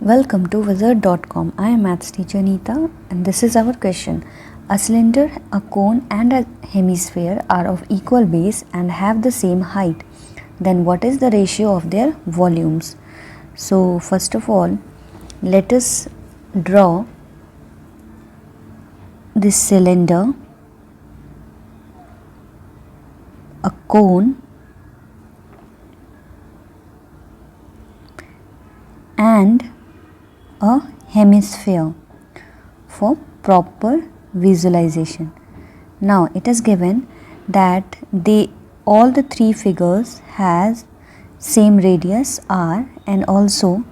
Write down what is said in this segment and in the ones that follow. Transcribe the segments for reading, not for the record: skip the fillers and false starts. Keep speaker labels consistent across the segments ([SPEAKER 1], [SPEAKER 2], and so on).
[SPEAKER 1] Welcome to Wizard.com. I am maths teacher Neeta and this is our question. A cylinder, a cone and a hemisphere are of equal base and have the same height. Then what is the ratio of their volumes? So first of all, let us draw this cylinder, a cone and a hemisphere for proper visualization. Now it is given that all the three figures has same radius r and also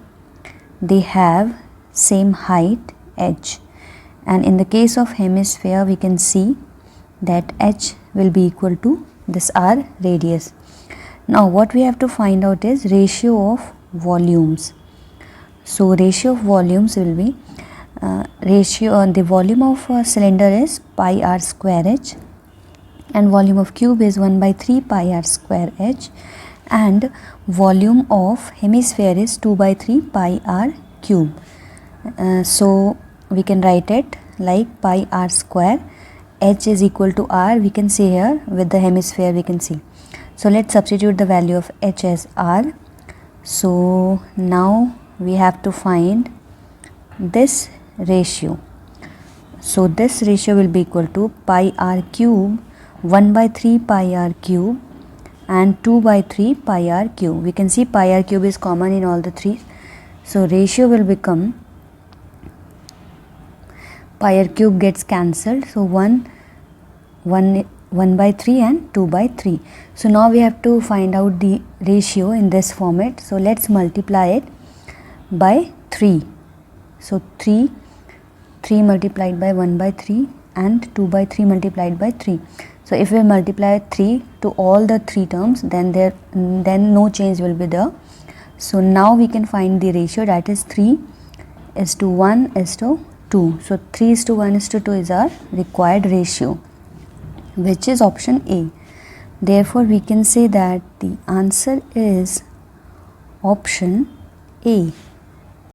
[SPEAKER 1] they have same height h, and in the case of hemisphere we can see that h will be equal to this r radius. Now what we have to find out is ratio of volumes. So ratio of volumes will be the volume of a cylinder is pi r square h and volume of cube is 1 by 3 pi r square h and volume of hemisphere is 2 by 3 pi r cube. So we can write it like pi r square, h is equal to r, we can see here with the hemisphere we can see. So let's substitute the value of h as r. So now we have to find this ratio. So this ratio will be equal to pi r cube 1 by 3 pi r cube and 2 by 3 pi r cube. We can see pi r cube is common in all the three. So ratio will become pi r cube gets cancelled. So 1 by 3 and 2 by 3. So now we have to find out the ratio in this format. So let's multiply it by 3. So 3 multiplied by 1 by 3 and 2 by 3 multiplied by 3. So if we multiply 3 to all the three terms, then no change will be there. So now we can find the ratio, that is 3 is to 1 is to 2. So 3 is to 1 is to 2 is our required ratio, which is option A. Therefore we can say that the answer is option A.